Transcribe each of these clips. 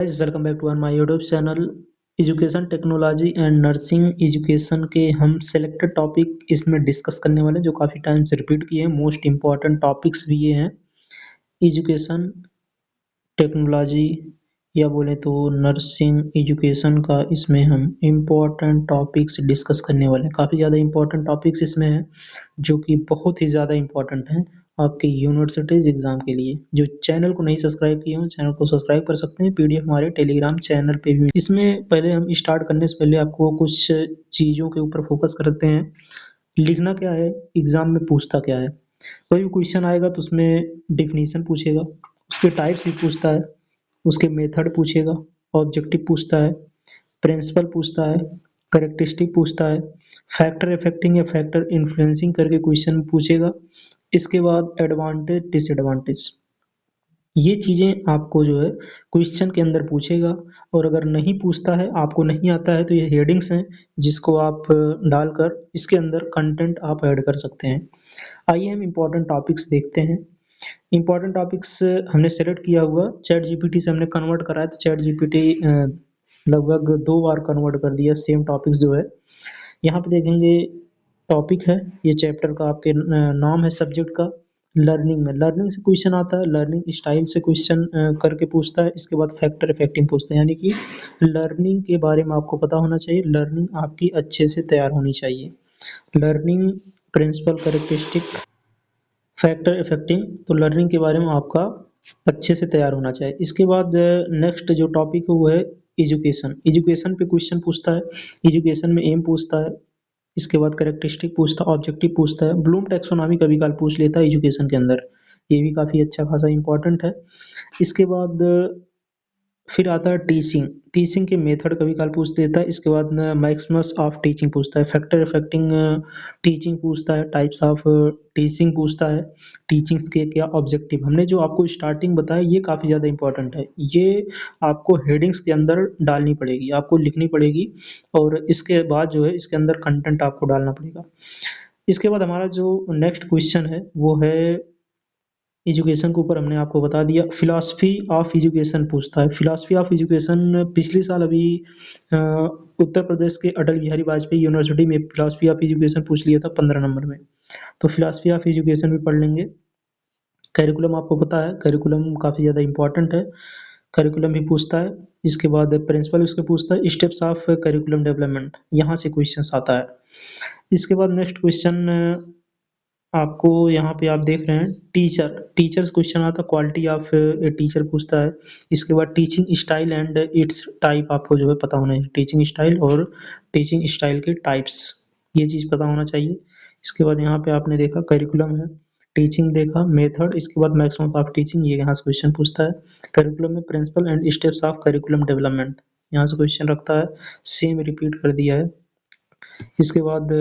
Guys welcome back to my YouTube channel. Education technology and nursing education के हम selected topic इसमें discuss करने वाले हैं जो काफ़ी टाइम से रिपीट किए हैं। मोस्ट इम्पॉर्टेंट टॉपिक्स भी ये हैं। एजुकेशन टेक्नोलॉजी या बोले तो नर्सिंग एजुकेशन का इसमें हम इम्पोर्टेंट टॉपिक्स डिस्कस करने वाले हैं। काफ़ी ज़्यादा इम्पोर्टेंट टॉपिक्स इसमें हैं जो कि बहुत ही ज़्यादा इम्पोर्टेंट हैं आपके यूनिवर्सिटीज़ एग्ज़ाम के लिए। जो चैनल को नहीं सब्सक्राइब किए हों चैनल को सब्सक्राइब कर सकते हैं। पीडीएफ हमारे टेलीग्राम चैनल पे भी इसमें पहले हम स्टार्ट करने से पहले आपको कुछ चीज़ों के ऊपर फोकस करते हैं। लिखना क्या है, एग्ज़ाम में पूछता क्या है। कोई भी क्वेश्चन आएगा तो उसमें डेफिनेशन पूछेगा, उसके टाइप्स भी पूछता है, उसके मेथड पूछेगा, ऑब्जेक्टिव पूछता है, प्रिंसिपल पूछता है, कैरेक्टरिस्टिक पूछता है, फैक्टर अफेक्टिंग या फैक्टर इन्फ्लुएंसिंग करके क्वेश्चन पूछेगा। इसके बाद एडवांटेज डिसएडवांटेज ये चीज़ें आपको जो है क्वेश्चन के अंदर पूछेगा। और अगर नहीं पूछता है, आपको नहीं आता है तो ये हेडिंग्स हैं जिसको आप डालकर इसके अंदर कंटेंट आप ऐड कर सकते हैं। आइए हम इम्पोर्टेंट टॉपिक्स देखते हैं। इम्पोर्टेंट टॉपिक्स हमने सेलेक्ट किया हुआ चैट जीपीटी से हमने कन्वर्ट करा है तो चैट जीपीटी लगभग 2 बार कन्वर्ट कर दिया सेम टॉपिक्स जो है। यहाँ पे देखेंगे टॉपिक है, ये चैप्टर का आपके नाम है सब्जेक्ट का। लर्निंग में लर्निंग से क्वेश्चन आता है, लर्निंग स्टाइल से क्वेश्चन करके पूछता है। इसके बाद फैक्टर इफेक्टिंग पूछता है, यानी कि लर्निंग के बारे में आपको पता होना चाहिए, लर्निंग आपकी अच्छे से तैयार होनी चाहिए। Learning principle characteristic factor affecting, तो लर्निंग के बारे में आपका अच्छे से तैयार होना चाहिए। इसके बाद नेक्स्ट जो टॉपिक है वो है एजुकेशन। एजुकेशन पे क्वेश्चन पूछता है, एजुकेशन में एम पूछता है, इसके बाद कैरेक्टरिस्टिक पूछता है, ऑब्जेक्टिव पूछता है, ब्लूम टैक्सोनॉमी कभी काल पूछ लेता है एजुकेशन के अंदर, ये भी काफ़ी अच्छा खासा इम्पोर्टेंट है। इसके बाद फिर आता है टीचिंग, टीचिंग के मेथड कभी काल पूछ लेता है। इसके बाद मैक्सिमस ऑफ टीचिंग पूछता है, फैक्टर इफेक्टिंग टीचिंग पूछता है, टाइप्स ऑफ टीचिंग पूछता है, टीचिंग्स के क्या ऑब्जेक्टिव। हमने जो आपको स्टार्टिंग बताया ये काफ़ी ज़्यादा इंपॉर्टेंट है, ये आपको हेडिंग्स के अंदर डालनी पड़ेगी, आपको लिखनी पड़ेगी और इसके बाद जो है इसके अंदर कंटेंट आपको डालना पड़ेगा। इसके बाद हमारा जो नेक्स्ट क्वेश्चन है वो है एजुकेशन के ऊपर हमने आपको बता दिया। फिलॉसफी ऑफ एजुकेशन पूछता है, फिलॉसफी ऑफ एजुकेशन पिछले साल अभी अ, उत्तर प्रदेश के अटल बिहारी वाजपेयी यूनिवर्सिटी में फिलॉसफी ऑफ एजुकेशन पूछ लिया था 15 नंबर में, तो फिलॉसफी ऑफ एजुकेशन भी पढ़ लेंगे। करिकुलम आपको पता है, करिकुलम काफ़ी ज़्यादा इम्पोर्टेंट है, करिकुलम भी पूछता है। इसके बाद प्रिंसिपल उसके पूछता है, स्टेप्स ऑफ करिकुलम डेवलपमेंट, यहाँ से क्वेश्चन आता है। इसके बाद नेक्स्ट क्वेश्चन आपको यहाँ पे आप देख रहे हैं टीचर, टीचर से क्वेश्चन आता है, क्वालिटी ऑफ ए टीचर पूछता है। इसके बाद teaching style and it's type आपको जो है पता होना चाहिए, टीचिंग स्टाइल और टीचिंग स्टाइल के टाइप्स, ये चीज़ पता होना चाहिए। इसके बाद यहाँ पे आपने देखा करिकुलम है, टीचिंग देखा, मेथड, इसके बाद मैक्सिमम ऑफ टीचिंग, ये यहाँ से क्वेश्चन पूछता है। करिकुलम में principle and steps of curriculum development, यहाँ से क्वेश्चन रखता है, सेम रिपीट कर दिया है। इसके बाद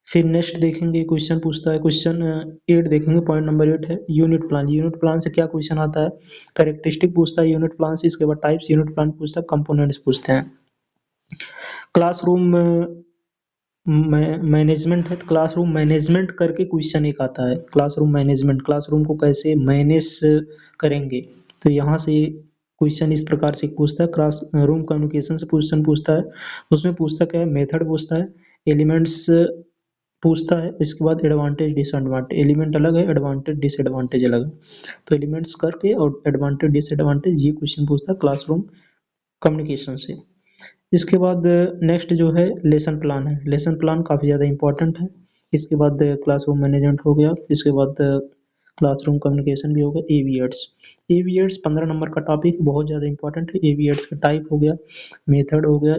फिर नेक्स्ट देखेंगे क्वेश्चन पूछता है, क्वेश्चन 8 देखेंगे, पॉइंट नंबर 8 है यूनिट प्लान। यूनिट प्लान से क्या क्वेश्चन आता है, कैरेक्टरिस्टिक पूछता है यूनिट प्लान से। इसके बाद टाइप्स यूनिट प्लान पूछता है, कंपोनेंट्स पूछते हैं। क्लासरूम मैनेजमेंट है, तो क्लासरूम मैनेजमेंट करके क्वेश्चन एक आता है, क्लासरूम मैनेजमेंट, क्लासरूम को कैसे मैनेज करेंगे, तो यहाँ से क्वेश्चन इस प्रकार से पूछता है। क्लास रूम कम्युनिकेशन से क्वेश्चन पूछता है, उसमें पूछता क्या है, मेथड पूछता है, एलिमेंट्स पूछता है। इसके बाद एडवांटेज डिसएडवांटेज, एलिमेंट अलग है, एडवांटेज डिसएडवांटेज अलग है, तो एलिमेंट्स करके और एडवांटेज डिसएडवांटेज ये क्वेश्चन पूछता है क्लासरूम कम्युनिकेशन से। इसके बाद नेक्स्ट जो है लेसन प्लान है, लेसन प्लान काफ़ी ज़्यादा इंपॉर्टेंट है। इसके बाद क्लासरूम मैनेजमेंट हो गया, इसके बाद क्लासरूम कम्युनिकेशन भी हो गया। एवीएट्स, एवीएट्स 15 नंबर का टॉपिक बहुत ज़्यादा इंपॉर्टेंट है। एवीएट्स का टाइप हो गया, मेथड हो गया,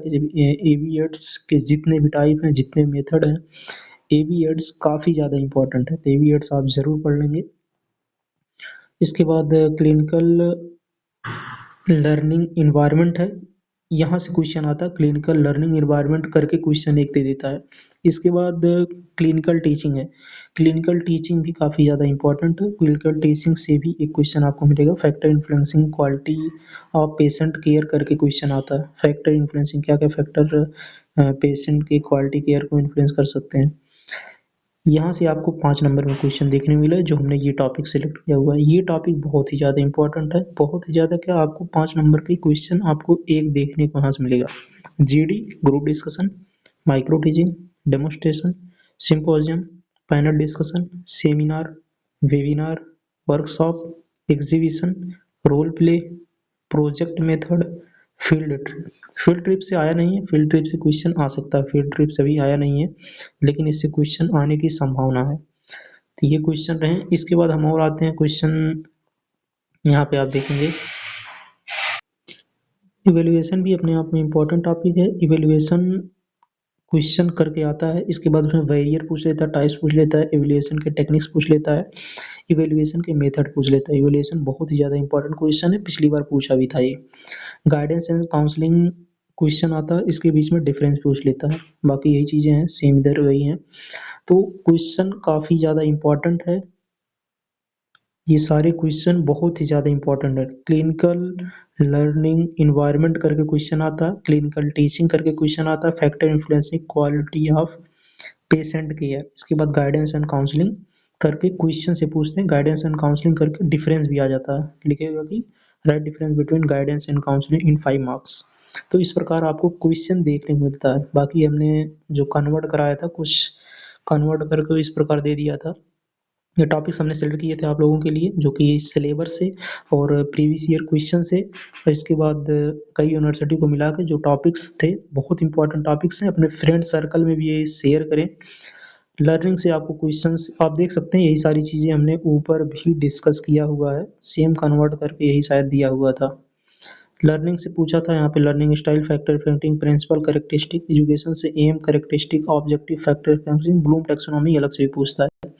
एवीएट्स के जितने भी टाइप हैं, जितने मेथड हैं, एवीएट्स काफ़ी ज़्यादा इंपॉर्टेंट है, तो एवीएट्स आप ज़रूर पढ़ लेंगे। इसके बाद क्लिनिकल लर्निंग इन्वायरमेंट है, यहाँ से क्वेश्चन आता है, क्लिनिकल लर्निंग इन्वायरमेंट करके क्वेश्चन एक दे देता है। इसके बाद क्लिनिकल टीचिंग है, क्लिनिकल टीचिंग भी काफ़ी ज़्यादा इंपॉर्टेंट है, क्लिनिकल टीचिंग से भी एक क्वेश्चन आपको मिलेगा। Factor influencing quality of patient care करके क्वेश्चन आता है, फैक्टर इन्फ्लुएंसिंग क्या क्या फैक्टर पेशेंट की क्वालिटी केयर को इन्फ्लुएंस कर सकते हैं। यहाँ से आपको 5 नंबर में क्वेश्चन देखने को मिला है, जो हमने ये टॉपिक सेलेक्ट किया हुआ है। ये टॉपिक बहुत ही ज़्यादा इंपॉर्टेंट है, बहुत ही ज़्यादा क्या, आपको 5 नंबर के क्वेश्चन आपको एक देखने को यहाँ से मिलेगा। GD, group discussion, micro teaching, demonstration, symposium, panel discussion, seminar, webinar, workshop, exhibition, role play, project method, field trip. Field trip से आया नहीं है, फील्ड ट्रिप से क्वेश्चन आ सकता है, फील्ड ट्रिप से भी आया नहीं है, लेकिन इससे क्वेश्चन आने की संभावना है। तो ये क्वेश्चन रहे। इसके बाद हम और आते हैं क्वेश्चन, यहाँ पे आप देखेंगे इवेल्युएशन भी अपने आप में इम्पोर्टेंट टॉपिक है। इवेल्युएशन क्वेश्चन करके आता है, इसके बाद उसमें वेरियर पूछ लेता है, टाइप्स पूछ लेता है, इवेल्युएशन के टेक्निक्स पूछ लेता है, इवेल्युएशन के मेथड पूछ लेता है। इवेल्युएशन बहुत ही ज़्यादा इंपॉर्टेंट क्वेश्चन है, पिछली बार पूछा भी था ये। गाइडेंस एंड काउंसलिंग क्वेश्चन आता है, इसके बीच में डिफरेंस पूछ लेता है। बाकी यही चीज़ें हैं, सेम इधर वही हैं। तो क्वेश्चन काफ़ी ज़्यादा इंपॉर्टेंट है, ये सारे क्वेश्चन बहुत ही ज़्यादा इंपॉर्टेंट है। क्लिनिकल लर्निंग इन्वायरमेंट करके क्वेश्चन आता है, क्लिनिकल टीचिंग करके क्वेश्चन आता है, factor influencing quality of patient care. इसके बाद गाइडेंस एंड काउंसलिंग करके क्वेश्चन से पूछते हैं, गाइडेंस एंड काउंसलिंग करके डिफरेंस भी आ जाता है, लिखेगा कि right difference between guidance and counselling in 5 marks. तो इस प्रकार आपको क्वेश्चन देखने को मिलता है। बाकी हमने जो कन्वर्ट कराया था, कुछ कन्वर्ट करके इस प्रकार दे दिया था। ये टॉपिक्स हमने सेलेक्ट किए थे आप लोगों के लिए, जो कि सिलेबस से और प्रीवियस ईयर क्वेश्चन से, और इसके बाद कई यूनिवर्सिटी को मिला के जो टॉपिक्स थे, बहुत इंपॉर्टेंट टॉपिक्स हैं। अपने फ्रेंड सर्कल में भी ये शेयर करें। लर्निंग से आपको क्वेश्चंस आप देख सकते हैं, यही सारी चीज़ें हमने ऊपर भी डिस्कस किया हुआ है, सेम कन्वर्ट करके यही शायद दिया हुआ था। लर्निंग से पूछा था यहाँ पे, learning style, factor affecting, principle characteristic, education से एम characteristic, objective factor affecting, Bloom taxonomy अलग से भी पूछता है।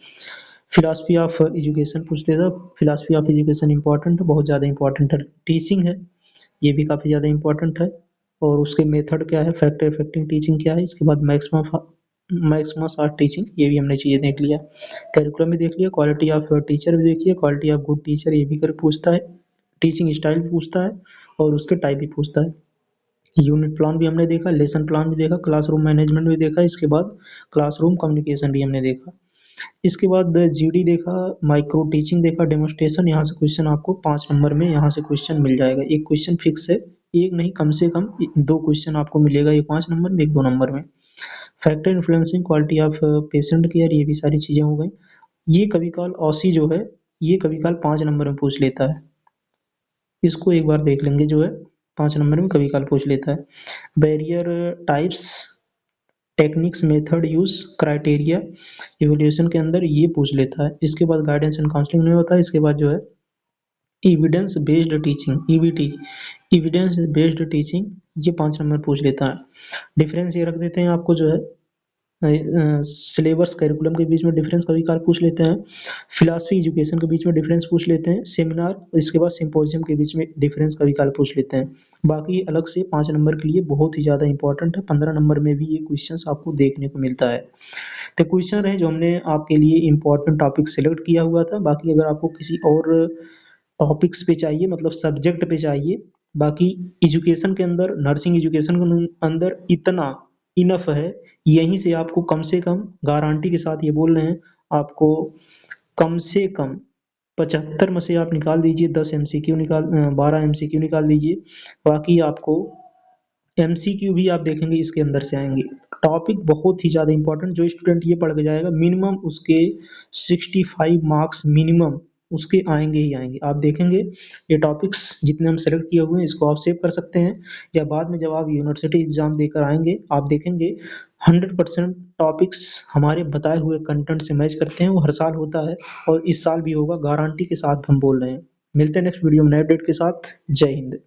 फिलॉसफी ऑफ एजुकेशन पूछ देगा, फिलॉसफी ऑफ एजुकेशन इंपॉर्टेंट है, बहुत ज़्यादा इंपॉर्टेंट है। टीचिंग है, ये भी काफ़ी ज़्यादा इंपॉर्टेंट है, और उसके मेथड क्या है, फैक्टर इफेक्टिव टीचिंग क्या है। इसके बाद मैक्सिमम ऑफ टीचिंग, ये भी हमने चीज़ें देख लिया। करिकुलम भी देख लिया, क्वालिटी ऑफ टीचर भी देखिए, क्वालिटी ऑफ गुड टीचर ये भी कर पूछता है, टीचिंग स्टाइल भी पूछता है, और उसके टाइप भी पूछता है। यूनिट प्लान भी हमने देखा, लेसन प्लान भी देखा, क्लासरूम मैनेजमेंट भी देखा, इसके बाद क्लासरूम कम्युनिकेशन भी हमने देखा। इसके बाद जीडी देखा, माइक्रो टीचिंग देखा, डेमोस्ट्रेशन। यहाँ से क्वेश्चन आपको 5 नंबर में यहाँ से क्वेश्चन मिल जाएगा। एक क्वेश्चन फिक्स है, एक नहीं कम से कम 2 क्वेश्चन आपको मिलेगा, एक 5 नंबर में, एक 2 नंबर में। Factor influencing quality of patient care, ये भी सारी चीज़ें हो गई। ये कभी काल औसी जो है, ये कभी काल 5 नंबर में पूछ लेता है, इसको एक बार देख लेंगे, जो है 5 नंबर में कभी काल पूछ लेता है। Barrier types, techniques, method, use, criteria, evaluation के अंदर ये पूछ लेता है। इसके बाद गाइडेंस एंड काउंसलिंग में होता है। इसके बाद जो है evidence based teaching, EBT, evidence based teaching, ये 5 नंबर पूछ लेता है। डिफरेंस ये रख देते हैं आपको, जो है सिलेबस करिकुलम के बीच में डिफरेंस कभी काल पूछ लेते हैं, फिलॉसफी एजुकेशन के बीच में डिफरेंस पूछ लेते हैं, सेमिनार, इसके बाद सिम्पोजियम के बीच में डिफरेंस कभी काल पूछ लेते हैं। बाकी अलग से 5 नंबर के लिए बहुत ही ज़्यादा इंपॉर्टेंट है, 15 नंबर में भी ये क्वेश्चंस आपको देखने को मिलता है। तो क्वेश्चन रहे जो हमने आपके लिए इंपॉर्टेंट टॉपिक सेलेक्ट किया हुआ था। बाकी अगर आपको किसी और टॉपिक्स पे चाहिए, मतलब सब्जेक्ट पे चाहिए, बाकी एजुकेशन के अंदर, नर्सिंग एजुकेशन के अंदर इतना इनफ है। यहीं से आपको कम से कम गारंटी के साथ ये बोल रहे हैं, आपको कम से कम 75 में से आप निकाल दीजिए, 10 एमसीक्यू निकाल 12 एमसीक्यू निकाल दीजिए, बाकी आपको एमसीक्यू भी आप देखेंगे इसके अंदर से आएंगे। टॉपिक बहुत ही ज़्यादा इंपॉर्टेंट, जो स्टूडेंट ये पढ़ के जाएगा मिनिमम उसके 65 मार्क्स मिनिमम उसके आएंगे ही आएंगे। आप देखेंगे ये टॉपिक्स जितने हम सेलेक्ट किए हुए हैं, इसको आप सेव कर सकते हैं, या बाद में जब आप यूनिवर्सिटी एग्जाम देकर आएंगे, आप देखेंगे 100% टॉपिक्स हमारे बताए हुए कंटेंट से मैच करते हैं। वो हर साल होता है, और इस साल भी होगा, गारंटी के साथ हम बोल रहे हैं। मिलते हैं नेक्स्ट वीडियो में नए अपडेट के साथ। जय हिंद।